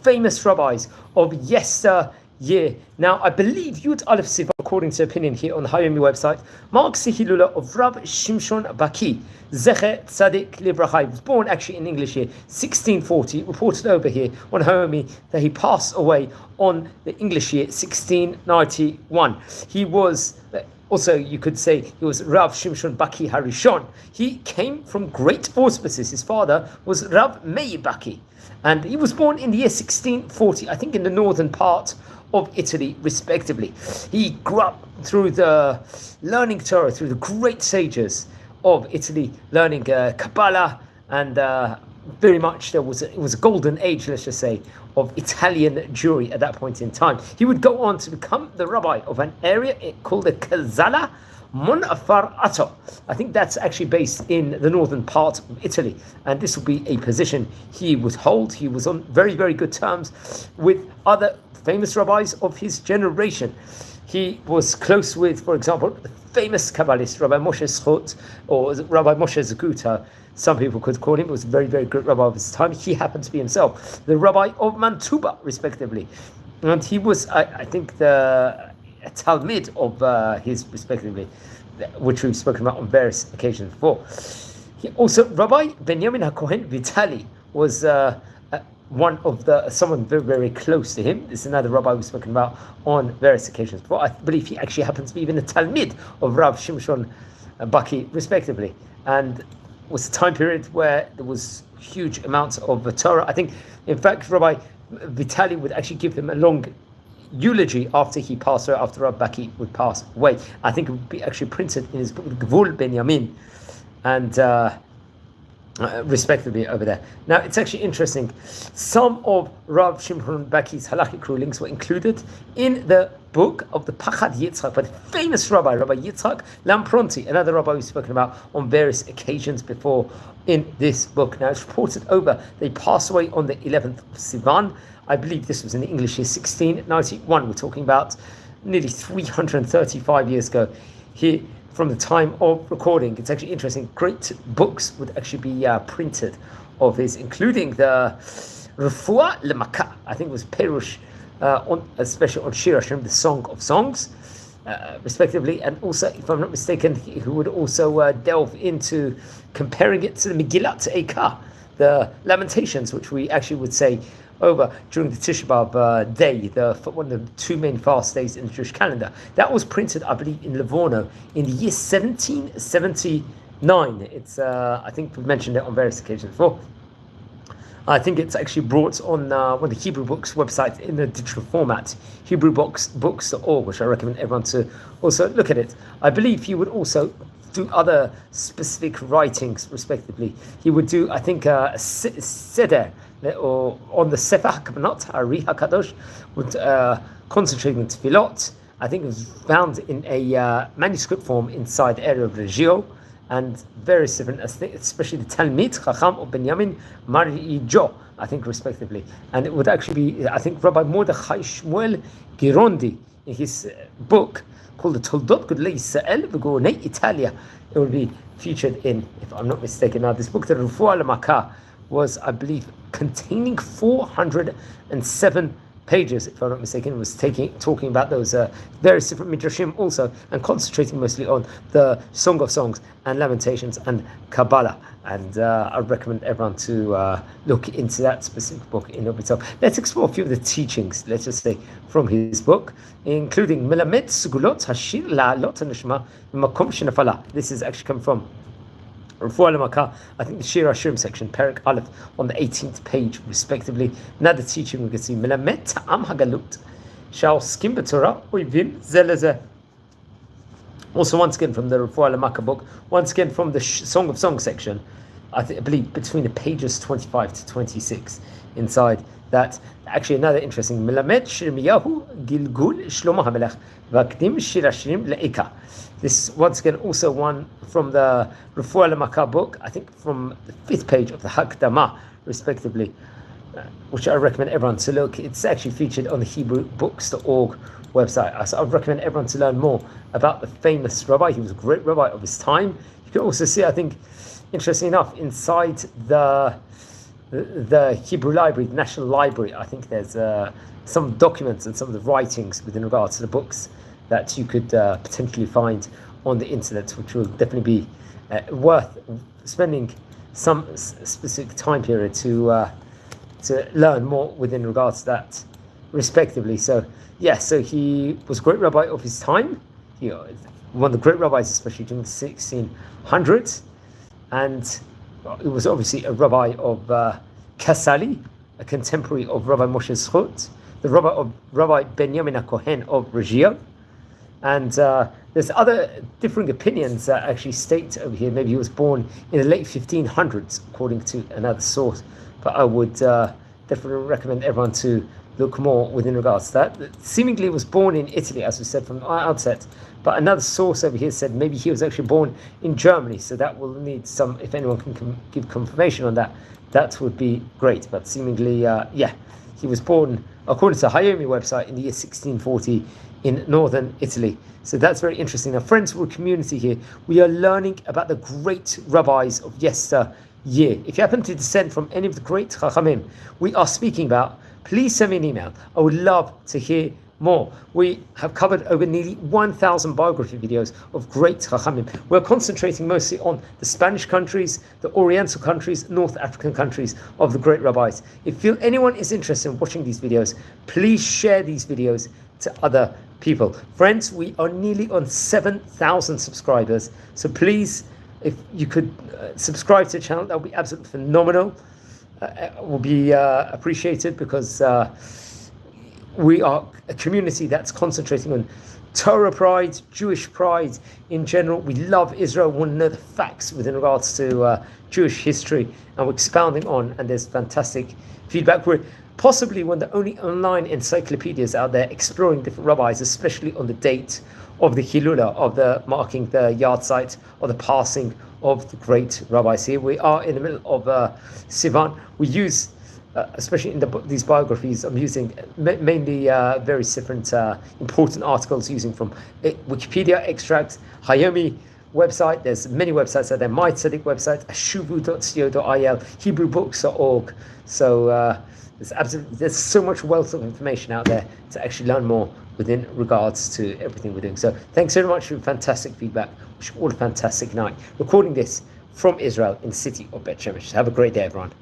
famous rabbis of yesteryear. Now, I believe Yud Aleph Sivan, according to opinion here on the Hayomi website, marks the Hilula of Rabbi Shimshon Baki Z'tl. He was born actually in English here, 1640, reported over here on Hayomi that he passed away on the English year, 1691. He was... Also, you could say he was Rav Shimshon Baki Harishon. He came from great auspices. His father was Rav Meir Baki, and he was born in the year 1640, I think in the northern part of Italy, respectively. He grew up through the learning Torah, through the great sages of Italy, learning Kabbalah, and very much it was a golden age, let's just say, of Italian Jewry at that point in time. He would go on to become the rabbi of an area called the Kazala Monafar Ato. I think that's actually based in the northern part of Italy, and this would be a position he would hold. He was on very, very good terms with other famous rabbis of his generation. He was close with, for example, the famous Kabbalist Rabbi Moshe Schot, or Rabbi Moshe Zaguta, some people could call him. He was a very, very good rabbi of his time. He happened to be himself the rabbi of Mantuba, respectively. And he was, I think, the Talmid of his, respectively, which we've spoken about on various occasions before. He also, Rabbi Benjamin HaKohen Vitali was someone very, very close to him. This is another rabbi we've spoken about on various occasions before. I believe he actually happens to be even a Talmid of Rav Shimshon Baki, respectively. And was a time period where there was huge amounts of Torah. I think, in fact, Rabbi Vitali would actually give him a long eulogy after he passed away, after Rabbi Baki would pass away. I think it would be actually printed in his book, Gvul Benyamin, and respectively over there. Now, it's actually interesting. Some of Rav Shimshon Baki's halakhic rulings were included in the book of the Pachad Yitzchak by the famous Rabbi Yitzchak Lampronti, another rabbi we've spoken about on various occasions before in this book. Now, it's reported over they passed away on the 11th of Sivan. I believe this was in the English year 1691. We're talking about nearly 335 years ago here from the time of recording. It's actually interesting. Great books would actually be printed of his, including the Rafua Lemaka. I think it was פירוש, especially on Shir Hashem, the Song of Songs, respectively. And also, if I'm not mistaken, he would also delve into comparing it to the Megillat Eikah, the Lamentations, which we actually would say over during the Tisha B'Av day, one of the two main fast days in the Jewish calendar. That was printed, I believe, in Livorno in the year 1779. It's, I think we've mentioned it on various occasions before. I think it's actually brought on one of the Hebrew Books websites in the digital format, hebrewbooks.org, which I recommend everyone to also look at it. I believe he would also do other specific writings, respectively. He would do, I think, a seder, or on the Sefer HaKavanot, Ari HaKadosh, would concentrate on tefillot. I think it was found in a manuscript form inside the area of Reggio, and various different, especially the Talmid Chacham of Benjamin Marijo, I think, respectively. And it would actually be, I think, Rabbi Mordechai Shmuel Girondi, in his book called the Toldot Gudlei Yisrael V'Gonei Italia, it would be featured in, if I'm not mistaken now, this book, the Rafua Lemaka, was, I believe, containing 407 pages, if I'm not mistaken. It was talking about those various different midrashim also, and concentrating mostly on the Song of Songs and Lamentations and Kabbalah. And I recommend everyone to look into that specific book in and of itself. Let's explore a few of the teachings, let's just say, from his book, including Melamed Sugulot Hashir La'alot Neshama Makom Shenafala. This is actually come from Rafua Lemaka, I think the Shirim section, Perek Aleph, on the 18th page, respectively. Another teaching we can see, Melamed Ta'am Hagalut, Sha'oskim B'Torah, Oivim Zelezeh. Also, once again, from the Rafua Lemaka book, once again from the Song of Songs section, I believe between the pages 25 to 26 inside that. Actually, another interesting, Melamed Shirmiyahu Gilgul Shlomo HaMelech, V'akdim Shir Hashirim Le'eka. This, once again, also one from the Rafua Lemaka book, I think from the 5th page of the Hakdama, respectively, which I recommend everyone to look. It's actually featured on the hebrewbooks.org website. So I would recommend everyone to learn more about the famous rabbi. He was a great rabbi of his time. You can also see, I think, interestingly enough, inside the the Hebrew Library, the National Library. I think there's some documents and some of the writings within regards to the books that you could potentially find on the internet, which will definitely be worth spending some specific time period to learn more within regards to that, respectively. So so he was a great rabbi of his time. He one of the great rabbis, especially during the 1600s, and he was obviously a rabbi of Kasali, a contemporary of Rabbi Moshe Zchut, the rabbi of Rabbi Benjamin HaKohen of Regio. And there's other differing opinions that actually state over here maybe he was born in the late 1500s, according to another source. But I would definitely recommend everyone to look more within regards to that. Seemingly was born in Italy, as we said from the outset. But another source over here said maybe he was actually born in Germany. So that will need some, if anyone can give confirmation on that, that would be great. But seemingly, he was born, according to the Hayomi website, in the year 1640 in northern Italy. So that's very interesting. Now, friends, we're a community here. We are learning about the great rabbis of yesteryear. If you happen to descend from any of the great Chachamim we are speaking about, please send me an email. I would love to hear more. We have covered over nearly 1,000 biography videos of great Chachamim. We're concentrating mostly on the Spanish countries, the Oriental countries, North African countries of the great rabbis. If anyone is interested in watching these videos, please share these videos to other people. Friends, we are nearly on 7,000 subscribers. So please, if you could subscribe to the channel, that would be absolutely phenomenal. Will be appreciated, because we are a community that's concentrating on Torah pride, Jewish pride in general. We love Israel, want to know the facts within regards to Jewish history, and we're expounding on, and there's fantastic feedback. We're possibly one of the only online encyclopedias out there exploring different rabbis, especially on the date of the Hilula, of the marking the yard site, or the passing of the great rabbis here. We are in the middle of Sivan. We use, especially in these biographies, I'm using mainly various different important articles, using from Wikipedia extracts, Hayomi website. There's many websites out there. My Tzedek website, ashuvu.co.il, HebrewBooks.org. So there's so much wealth of information out there to actually learn more within regards to everything we're doing. So thanks very much for your fantastic feedback. Wish you all a fantastic night. Recording this from Israel in the city of Bet Shemesh. Have a great day, everyone.